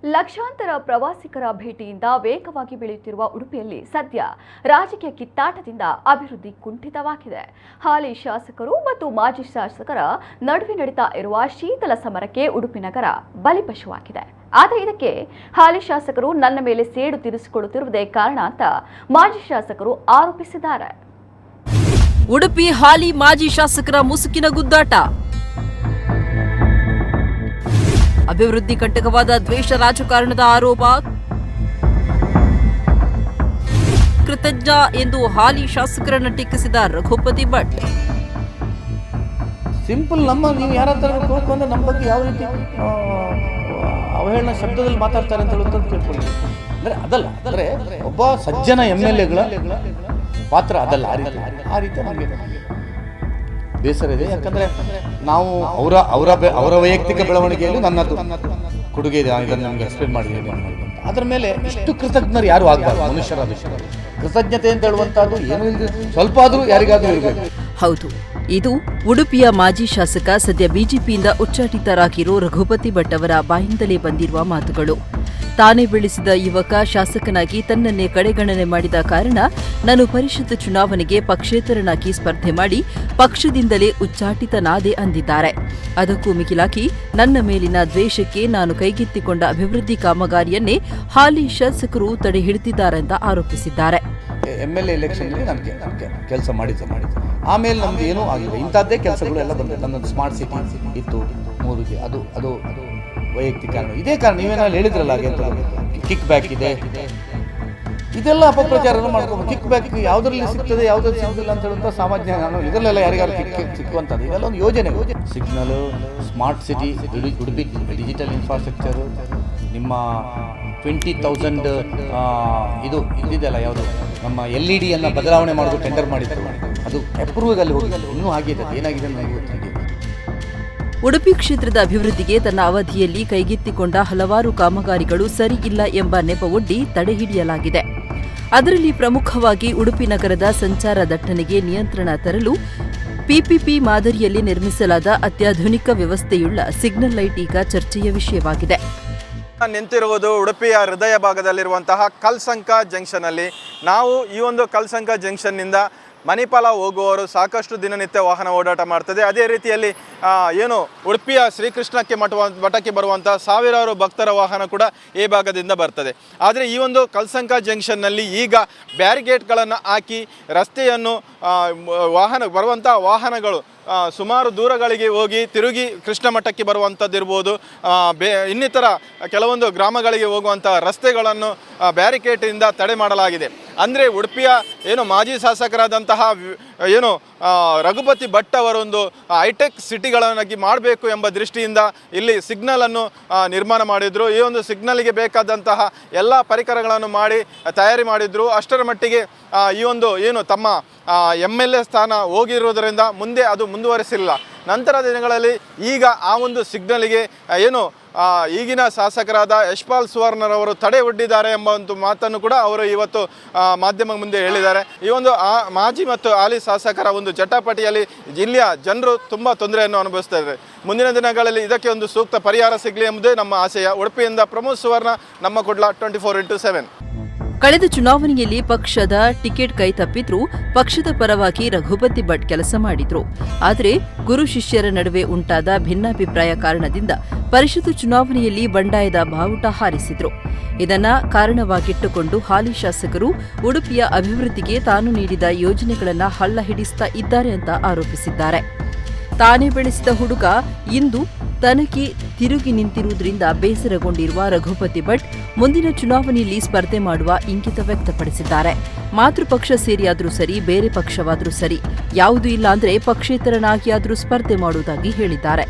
ಲಕ್ಷಾಂತರ ಪ್ರವಾಸಿಗರ ಭೇಟಿಯಿಂದ ವೇಗವಾಗಿ ಬೆಳೆಯುತ್ತಿರುವ ಉಡುಪಿಯಲ್ಲಿ ಸದ್ಯ ರಾಜಕೀಯ ಕಿತ್ತಾಟದಿಂದ ಅಭಿವೃದ್ಧಿ ಕುಂಠಿತವಾಗಿದೆ. ಹಾಲಿ ಶಾಸಕರು ಮತ್ತು ಮಾಜಿ ಶಾಸಕರ ನಡುವೆ ನಡೀತಾ ಇರುವ ಶೀತಲ ಸಮರಕ್ಕೆ ಉಡುಪಿ ನಗರ ಬಲಿಪಶುವಾಗಿದೆ. ಆದರೆ ಇದಕ್ಕೆ ಹಾಲಿ ಶಾಸಕರು ನನ್ನ ಮೇಲೆ ಸೇಡು ತೀರಿಸಿಕೊಳ್ಳುತ್ತಿರುವುದೇ ಕಾರಣ ಅಂತ ಮಾಜಿ ಶಾಸಕರು ಆರೋಪಿಸಿದ್ದಾರೆ. ಉಡುಪಿ ಹಾಲಿ ಮಾಜಿ ಶಾಸಕರ ಮುಸುಕಿನ ಗುದ್ದಾಟ. ಅಭಿವೃದ್ಧಿ ಕಂಟಕವಾದ ದ್ವೇಷ ರಾಜಕಾರಣದ ಆರೋಪ. ಕೃತಜ್ಞ ಎಂದು ಹಾಲಿ ಶಾಸಕರನ್ನು ಟೀಕಿಸಿದ ರಘುಪತಿ ಭಟ್. ಸಿಂಪಲ್, ನೀವು ಯಾರಾದ್ರೂ ಕೋರ್ಕೊಂಡು ನಮ್ಮ ಬಗ್ಗೆ ಯಾವ ರೀತಿ ಅವಹೇಳನ ಶಬ್ದದಲ್ಲಿ ಮಾತಾಡ್ತಾರೆ ಅಂತ ಹೇಳುವಂತ ಕೇಳ್ಕೊಳ್ಳಿ. ಅಂದ್ರೆ ಅದಲ್ಲ, ಅಂದ್ರೆ ಒಬ್ಬ ಸಜ್ಜನ MLAಗಳ ಪಾತ್ರ ಅದಲ್ಲ. ಆ ರೀತಿ ನಮಗೆ ಬೇಸರ ಇದೆ. ಯಾಕಂದ್ರೆ ನಾವು ಅವರ ವೈಯಕ್ತಿಕ ಬೆಳವಣಿಗೆಯಲ್ಲೂ ನನ್ನದು ಕೊಡುಗೆ ಇದೆ. ಇದನ್ನು ನಮ್ಗೆ ಎಕ್ಸ್ಪ್ಲೇನ್ ಮಾಡಿದ್ದೀನಿ. ಅದರ ಮೇಲೆ ಇಷ್ಟು ಕೃತಜ್ಞರು ಯಾರು ಆಗಬಾರ್ದು. ಮನುಷ್ಯರ ವಿಷಯ ಕೃತಜ್ಞತೆ ಅಂತ ಹೇಳುವಂತಹದ್ದು ಏನೂ ಇಲ್ಲ, ಸ್ವಲ್ಪ ಆದರೂ ಯಾರಿಗಾದ್ರೂ ಇರಬೇಕು. ಹೌದು, ಇದು ಉಡುಪಿಯ ಮಾಜಿ ಶಾಸಕ, ಸದ್ಯ ಬಿಜೆಪಿಯಿಂದ ಉಚ್ಚಾಟಿತರಾಗಿರೋ ರಘುಪತಿ ಭಟ್ ಅವರ ಬಾಯಿಂದಲೇ ಬಂದಿರುವ ಮಾತುಗಳು. ತಾನೇ ಬೆಳೆಸಿದ ಯುವಕ ಶಾಸಕನಾಗಿ ತನ್ನನ್ನೇ ಕಡೆಗಣನೆ ಮಾಡಿದ ಕಾರಣ ನಾನು ಪರಿಷತ್ ಚುನಾವಣೆಗೆ ಪಕ್ಷೇತರನಾಗಿ ಸ್ಪರ್ಧೆ ಮಾಡಿ ಪಕ್ಷದಿಂದಲೇ ಉಚ್ಚಾಟಿತನಾದೆ ಅಂದಿದ್ದಾರೆ. ಅದಕ್ಕೂ ಮಿಗಿಲಾಗಿ ನನ್ನ ಮೇಲಿನ ದ್ವೇಷಕ್ಕೆ ನಾನು ಕೈಗೆತ್ತಿಕೊಂಡ ಅಭಿವೃದ್ಧಿ ಕಾಮಗಾರಿಯನ್ನೇ ಹಾಲಿ ಶಾಸಕರು ತಡೆ ಹಿಡಿದಿದ್ದಾರೆಂದು ಆರೋಪಿಸಿದ್ದಾರೆ. MLA ಎಲೆಕ್ಷನ್ ನನಗೆ ಕೆಲಸ ಮಾಡಿದ್ದು ಆಮೇಲೆ ನಮ್ಗೆ ಏನೂ ಆಗಿಲ್ಲ. ಇಂಥದ್ದೇ ಕೆಲಸಗಳು ಎಲ್ಲ ಬಂದಿದೆ. ನನ್ನದು ಸ್ಮಾರ್ಟ್ ಸಿಟಿ ಇತ್ತು 3ಗೆ, ಅದು ವೈಯಕ್ತಿಕ ಕಾರಣ. ಇದೇ ಕಾರಣ ನೀವೇನಾದ್ರು ಹೇಳಿದ್ರಲ್ಲ, ಹಾಗೆ ಕಿಕ್ ಬ್ಯಾಕ್ ಇದೆ, ಇದೆಲ್ಲ ಅಪಪ್ರಚಾರ ಮಾಡ್ಕೊಂಡು ಕಿಕ್ ಬ್ಯಾಕ್ ಯಾವುದರಲ್ಲಿ ಸಿಗ್ತದೆ ಯಾವುದ್ರಲ್ಲಿ ಸಿಗೋದಿಲ್ಲ ಅಂತ ಹೇಳುವಂಥ ಸಾಮಾನ್ಯ ನಾನು ಇದರಲ್ಲೆಲ್ಲ ಯಾರಿಗಾರು ಕಿಕ್ ಸಿಕ್ಕುವಂಥದ್ದು. ಇದೆಲ್ಲ ಒಂದು ಯೋಜನೆ, signal, smart city, Udupi digital infrastructure, ನಿಮ್ಮ 20,000 ಇದಿದೆಯಲ್ಲ, ಯಾವುದು ನಮ್ಮ LED ಅನ್ನು ಬದಲಾವಣೆ ಮಾಡೋದು ಟೆಂಡರ್ ಮಾಡಿದ್ರು, ಅದು ಅಪ್ರೂವ್ಗೆ ಹೋಗಿ ಇನ್ನೂ ಆಗಿದೆ. ಏನಾಗಿದೆ ನನಗೆ ಗೊತ್ತಿದೆ. ಉಡುಪಿ ಕ್ಷೇತ್ರದ ಅಭಿವೃದ್ಧಿಗೆ ತನ್ನ ಅವಧಿಯಲ್ಲಿ ಕೈಗೆತ್ತಿಕೊಂಡ ಹಲವಾರು ಕಾಮಗಾರಿಗಳು ಸರಿ ಇಲ್ಲ ಎಂಬ ನೆಪವೊಡ್ಡಿ ತಡೆಹಿಡಿಯಲಾಗಿದೆ. ಅದರಲ್ಲಿ ಪ್ರಮುಖವಾಗಿ ಉಡುಪಿ ನಗರದ ಸಂಚಾರ ದಟ್ಟಣೆಗೆ ನಿಯಂತ್ರಣ ತರಲು PPP ಮಾದರಿಯಲ್ಲಿ ನಿರ್ಮಿಸಲಾದ ಅತ್ಯಾಧುನಿಕ ವ್ಯವಸ್ಥೆಯುಳ್ಳ ಸಿಗ್ನಲ್ ಲೈಟ್ ಈಗ ಚರ್ಚೆಯ ವಿಷಯವಾಗಿದೆ. ನಿಂತಿರುವುದು ಉಡುಪಿಯ ಹೃದಯ ಭಾಗದಲ್ಲಿರುವಂತಹ ಕಲ್ಸಂಕ ಜಂಕ್ಷನ್ ಅಲ್ಲಿ. ನಾವು ಈ ಒಂದು ಕಲ್ಸಂಕ ಜಂಕ್ಷನ್ನಿಂದ ಮಣಿಪಾಲ ಹೋಗುವವರು ಸಾಕಷ್ಟು ದಿನನಿತ್ಯ ವಾಹನ ಓಡಾಟ ಮಾಡ್ತದೆ. ಅದೇ ರೀತಿಯಲ್ಲಿ ಏನು ಉಡುಪಿಯ ಶ್ರೀಕೃಷ್ಣಕ್ಕೆ ಮಠಕ್ಕೆ ಬರುವಂಥ ಸಾವಿರಾರು ಭಕ್ತರ ವಾಹನ ಕೂಡ ಈ ಭಾಗದಿಂದ ಬರ್ತದೆ. ಆದರೆ ಈ ಒಂದು ಕಲ್ಸಂಕ ಜಂಕ್ಷನ್ನಲ್ಲಿ ಈಗ ಬ್ಯಾರಿಗೇಡ್ಗಳನ್ನು ಹಾಕಿ ರಸ್ತೆಯನ್ನು ಬರುವಂಥ ವಾಹನಗಳು ಸುಮಾರು ದೂರಗಳಿಗೆ ಹೋಗಿ ತಿರುಗಿ ಕೃಷ್ಣ ಮಠಕ್ಕೆ ಬರುವಂಥದ್ದಿರ್ಬೋದು, ಇನ್ನಿತರ ಕೆಲವೊಂದು ಗ್ರಾಮಗಳಿಗೆ ಹೋಗುವಂಥ ರಸ್ತೆಗಳನ್ನು ಬ್ಯಾರಿಕೇಡಿಂದ ತಡೆ ಮಾಡಲಾಗಿದೆ. ಅಂದರೆ ಉಡುಪಿಯ ಏನು ಮಾಜಿ ಶಾಸಕರಾದಂತಹ ಏನು ರಘುಪತಿ ಭಟ್ ಅವರೊಂದು ಹೈಟೆಕ್ ಸಿಟಿಗಳನ್ನಾಗಿ ಮಾಡಬೇಕು ಎಂಬ ದೃಷ್ಟಿಯಿಂದ ಇಲ್ಲಿ ಸಿಗ್ನಲನ್ನು ನಿರ್ಮಾಣ ಮಾಡಿದರು. ಈ ಒಂದು ಸಿಗ್ನಲ್ಗೆ ಬೇಕಾದಂತಹ ಎಲ್ಲ ಪರಿಕರಗಳನ್ನು ತಯಾರಿ ಮಾಡಿದರು. ಅಷ್ಟರ ಮಟ್ಟಿಗೆ ಈ ಒಂದು ಏನು ತಮ್ಮ MLA ಸ್ಥಾನ ಹೋಗಿರುವುದರಿಂದ ಮುಂದೆ ಅದು ಮುಂದುವರಿಸಿಲ್ಲ. ನಂತರ ದಿನಗಳಲ್ಲಿ ಈಗ ಆ ಒಂದು ಸಿಗ್ನಲ್ಗೆ ಏನು ಈಗಿನ ಶಾಸಕರಾದ ಯಶ್ಪಾಲ್ ಸುವರ್ಣರವರು ತಡೆ ಒಡ್ಡಿದ್ದಾರೆ ಎಂಬ ಒಂದು ಮಾತನ್ನು ಕೂಡ ಅವರು ಇವತ್ತು ಮಾಧ್ಯಮ ಮುಂದೆ ಹೇಳಿದ್ದಾರೆ. ಈ ಒಂದು ಮಾಜಿ ಮತ್ತು ಹಾಲಿ ಶಾಸಕರ ಒಂದು ಜಟಾಪಟಿಯಲ್ಲಿ ಜಿಲ್ಲೆಯ ಜನರು ತುಂಬ ತೊಂದರೆಯನ್ನು ಅನುಭವಿಸ್ತಾ ಇದ್ದಾರೆ. ಮುಂದಿನ ದಿನಗಳಲ್ಲಿ ಇದಕ್ಕೆ ಒಂದು ಸೂಕ್ತ ಪರಿಹಾರ ಸಿಗಲಿ ಎಂಬುದೇ ನಮ್ಮ ಆಶಯ. ಉಡುಪಿಯಿಂದ ಪ್ರಮೋದ್ ಸುವರ್ಣ, ನಮ್ಮ ಕುಡ್ಲ, 24x7. ಕಳೆದ ಚುನಾವಣೆಯಲ್ಲಿ ಪಕ್ಷದ ಟಿಕೆಟ್ ಕೈ ತಪ್ಪಿದ್ರೂ ಪಕ್ಷದ ಪರವಾಗಿ ರಘುಪತಿ ಭಟ್ ಕೆಲಸ ಮಾಡಿದ್ರು. ಆದರೆ ಗುರು ಶಿಷ್ಯರ ನಡುವೆ ಉಂಟಾದ ಭಿನ್ನಾಭಿಪ್ರಾಯ ಕಾರಣದಿಂದ ಪರಿಷತ್ತು ಚುನಾವಣೆಯಲ್ಲಿ ಬಂಡಾಯದ ಬಾವುಟ ಹಾರಿಸಿದ್ರು. ಇದನ್ನ ಕಾರಣವಾಗಿಟ್ಟುಕೊಂಡು ಹಾಲಿ ಶಾಸಕರು ಉಡುಪಿಯ ಅಭಿವೃದ್ಧಿಗೆ ತಾನು ನೀಡಿದ ಯೋಜನೆಗಳನ್ನು ಹಳ್ಳ ಹಿಡಿಸ್ತಾ ಇದ್ದಾರೆ ಅಂತ ಆರೋಪಿಸಿದ್ದಾರೆ. ತಾನೇ ಬೆಳೆಸಿದ ಹುಡುಗ ಇಂದು ತನಗೆ ತಿರುಗಿ ನಿಂತಿರುವುದರಿಂದ ಬೇಸರಗೊಂಡಿರುವ ರಘುಪತಿ ಭಟ್ ಮುಂದಿನ ಚುನಾವಣೆಯಲ್ಲಿ ಸ್ಪರ್ಧೆ ಮಾಡುವ ಇಂಗಿತ ವ್ಯಕ್ತಪಡಿಸಿದ್ದಾರೆ. ಮಾತೃಪಕ್ಷ ಸೇರಿಯಾದರೂ ಸರಿ, ಬೇರೆ ಪಕ್ಷವಾದರೂ ಸರಿ, ಯಾವುದೂ ಇಲ್ಲ ಅಂದ್ರೆ ಪಕ್ಷೇತರನಾಗಿ ಆದರೂ ಸ್ಪರ್ಧೆ ಮಾಡುವುದಾಗಿ ಹೇಳಿದ್ದಾರೆ.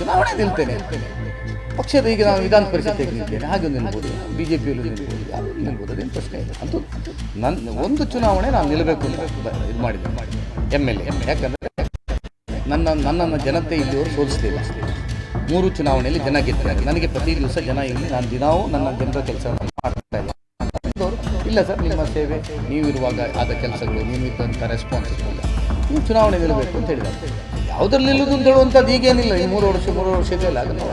ಚುನಾವಣೆ ನಿಲ್ತೇನೆ, ಪಕ್ಷದ ಈಗ ನಾನು ವಿಧಾನ ಪರಿಷತ್ ನಿಲ್ತೇನೆ, ಹಾಗೆ ನಿಲ್ಬೋದು, ಬಿಜೆಪಿಯಲ್ಲಿ ನಿಲ್ಬೋದು, ಅದೇನು ಪ್ರಶ್ನೆ ಇಲ್ಲ. ಅಂತೂ ಒಂದು ಚುನಾವಣೆ ನಾನು ನಿಲ್ಲಬೇಕು ಅಂತ ಇದು ಮಾಡಿದ್ದೆ MLA. ಯಾಕಂದರೆ ನನ್ನನ್ನು ಜನತೆ ಇಲ್ಲಿಯವರು ಸೋಲಿಸಲಿಲ್ಲ. 3 ಚುನಾವಣೆಯಲ್ಲಿ ಜನ ಗೆದ್ದಿದ್ದಾರೆ. ನನಗೆ ಪ್ರತಿ ದಿವಸ ಜನ ಇಲ್ಲಿ ನಾನು ದಿನಾವೂ ನನ್ನ ಜನರ ಕೆಲಸ ಮಾಡ್ತಾ ಇಲ್ಲ. ಇಲ್ಲ ಸರ್, ನಿಮ್ಮ ಸೇವೆ, ನೀವಿರುವಾಗ ಆದ ಕೆಲಸಗಳು, ನೀವಿದ್ದಂಥ ರೆಸ್ಪಾನ್ಸಿಬಲ್, ನೀವು ಚುನಾವಣೆ ನಿಲ್ಲಬೇಕು ಅಂತ ಹೇಳಿದ್ದಾರೆ. ಯಾವುದರಲ್ಲಿ ನಿಲ್ಲೋದು ಅಂತ ಹೇಳುವಂಥದ್ದು ಈಗೇನಿಲ್ಲ. ಈ 3 ವರ್ಷ ಇದೆಯಲ್ಲ, ಅದನ್ನು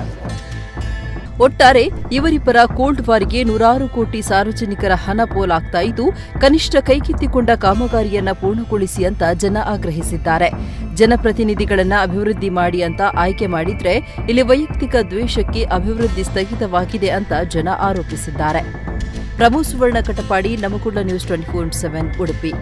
ಒಟ್ಟಾರೆ ಇವರಿಬ್ಬರ ಕೋಲ್ಡ್ ವಾರ್ಗೆ ನೂರಾರು ಕೋಟಿ ಸಾರ್ವಜನಿಕರ ಹಣ ಪೋಲಾಗ್ತಾ ಇದ್ದು ಕನಿಷ್ಠ ಕೈಗೆತ್ತಿಕೊಂಡ ಕಾಮಗಾರಿಯನ್ನ ಪೂರ್ಣಗೊಳಿಸಿ ಅಂತ ಜನ ಆಗ್ರಹಿಸಿದ್ದಾರೆ. ಜನಪ್ರತಿನಿಧಿಗಳನ್ನ ಅಭಿವೃದ್ಧಿ ಮಾಡಿ ಅಂತ ಆಯ್ಕೆ ಮಾಡಿದ್ರೆ ಇಲ್ಲಿ ವೈಯಕ್ತಿಕ ದ್ವೇಷಕ್ಕೆ ಅಭಿವೃದ್ಧಿ ಸ್ಥಗಿತವಾಗಿದೆ ಅಂತ ಜನ ಆರೋಪಿಸಿದ್ದಾರೆ. ಪ್ರಭು ಸುವರ್ಣ ಕಟಪಾಡಿ, ನಮಕುಳ್ಳ ನ್ಯೂಸ್ 24/7 ಉಡುಪಿ.